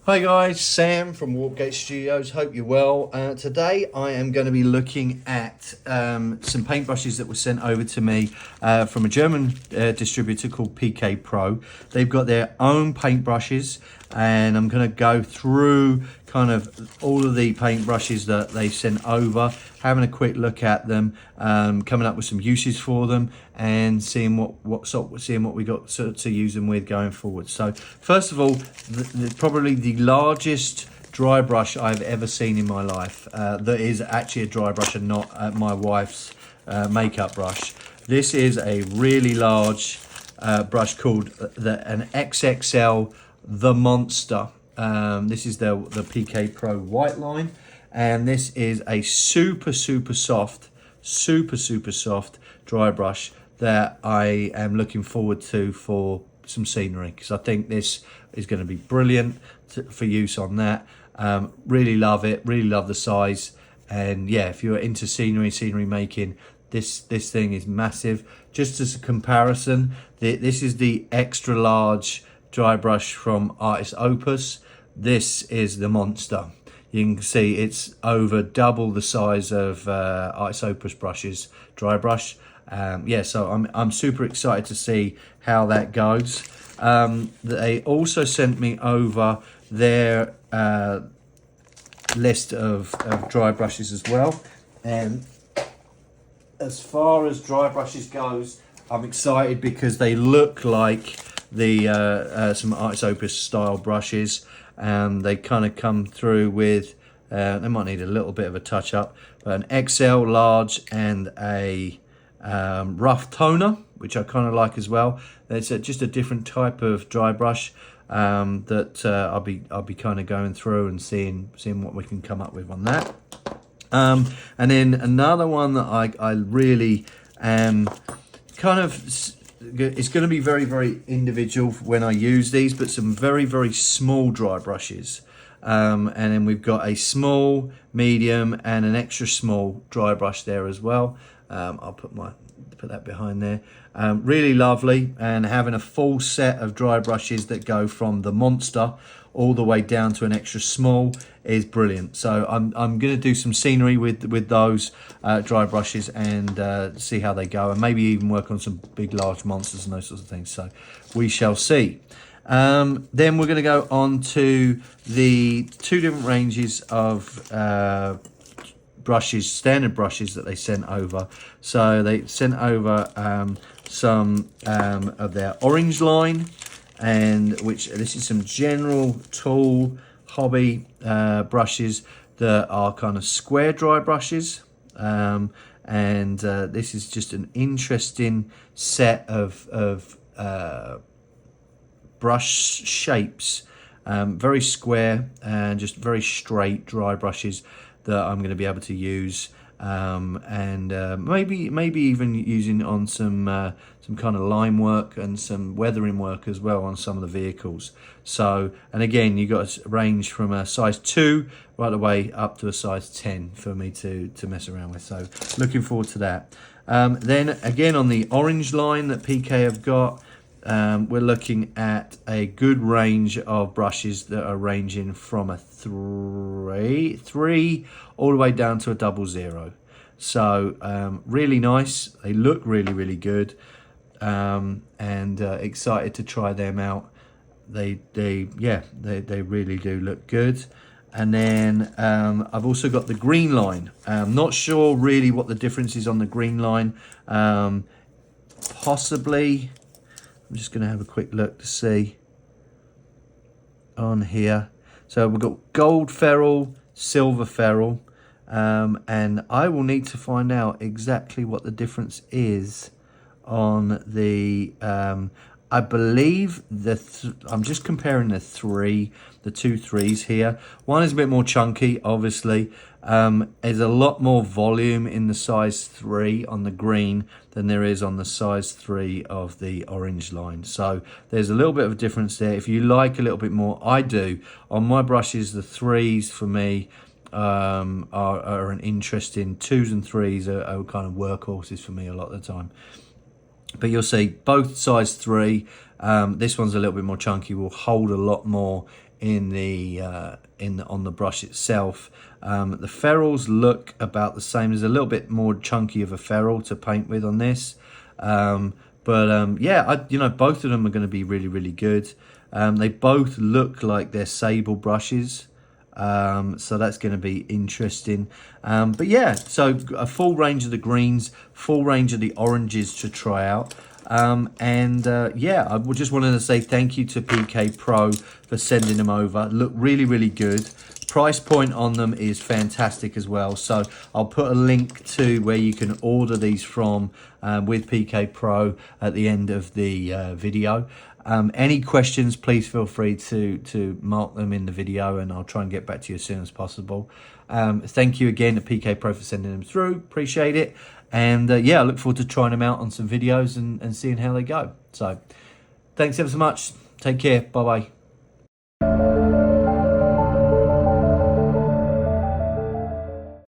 Hi guys, Sam from Warpgate Studios. Hope you're well. Today I am going to be looking at some paintbrushes that were sent over to me from a German distributor called PK Pro. They've got their own paintbrushes, and I'm going to go through kind of all of the paintbrushes that they sent over, having a quick look at them, coming up with some uses for them, and seeing what we got to use them with going forward. So first of all, probably the largest dry brush I've ever seen in my life. That is actually a dry brush and not my wife's makeup brush. This is a really large brush called an XXL The Monster. This is the PK Pro white line, and this is a super soft dry brush that I am looking forward to for some scenery, because I think this is going to be brilliant for use on that. Really love it, really love the size, and yeah, if you're into scenery making, this thing is massive. Just as a comparison, this is the extra large dry brush from Artist Opus. This is the Monster. You can see it's over double the size of Artist Opus brushes dry brush. Yeah, so I'm super excited to see how that goes. They also sent me over their list of dry brushes as well, and as far as dry brushes goes, I'm excited because they look like the some Artist Opus style brushes. They kind of come through with they might need a little bit of a touch up, but an XL large and a rough toner, which I kind of like as well. It's just a different type of dry brush that I'll be kind of going through and seeing what we can come up with on that. And then another one that I really am kind of, it's going to be very individual when I use these, but some very small dry brushes. And then we've got a small, medium, and an extra small dry brush there as well. I'll put that behind there. Really lovely, and having a full set of dry brushes that go from the Monster all the way down to an extra small is brilliant. So I'm going to do some scenery with those dry brushes and see how they go, and maybe even work on some big large monsters and those sorts of things. So we shall see. Then we're going to go on to the two different ranges of brushes, standard brushes that they sent over. So they sent over some of their orange line, and this is some general tool hobby brushes that are kind of square dry brushes, and this is just an interesting set of brush shapes, very square and just very straight dry brushes that I'm going to be able to use, and maybe even using on some kind of line work and some weathering work as well on some of the vehicles. So, and again, you got a range from a size 2 right away up to a size 10 for me to mess around with. So looking forward to that. Then again, on the orange line that PK have got, we're looking at a good range of brushes that are ranging from a 3 all the way down to a 00. So really nice. They look really good, and excited to try them out. They really do look good. And then I've also got the green line. Not sure really what the difference is on the green line. Possibly, I'm just going to have a quick look to see on here. So we've got gold ferrule, silver ferrule, and I will need to find out exactly what the difference is on the I believe I'm just comparing the two threes here. One is a bit more chunky, obviously. There's a lot more volume in the size 3 on the green than there is on the size 3 of the orange line. So there's a little bit of a difference there. If you like a little bit more, I do. On my brushes, the 3s for me are an interesting. 2s and 3s are kind of workhorses for me a lot of the time. but you'll see both size 3. This one's a little bit more chunky, will hold a lot more in the on the brush itself. The ferrules look about the same. There's a little bit more chunky of a ferrule to paint with on this, yeah, you know, both of them are going to be really, really good. They both look like they're sable brushes, so that's going to be interesting. But yeah, so a full range of the greens, full range of the oranges to try out. Yeah, I just wanted to say thank you to PK Pro for sending them over. Look really, really good. Price point on them is fantastic as well. So I'll put a link to where you can order these from with PK Pro at the end of the video. Any questions, please feel free to mark them in the video, and I'll try and get back to you as soon as possible. Thank you again to PK Pro for sending them through. Appreciate it. And yeah, I look forward to trying them out on some videos and seeing how they go. So thanks ever so much. Take care. Bye-bye.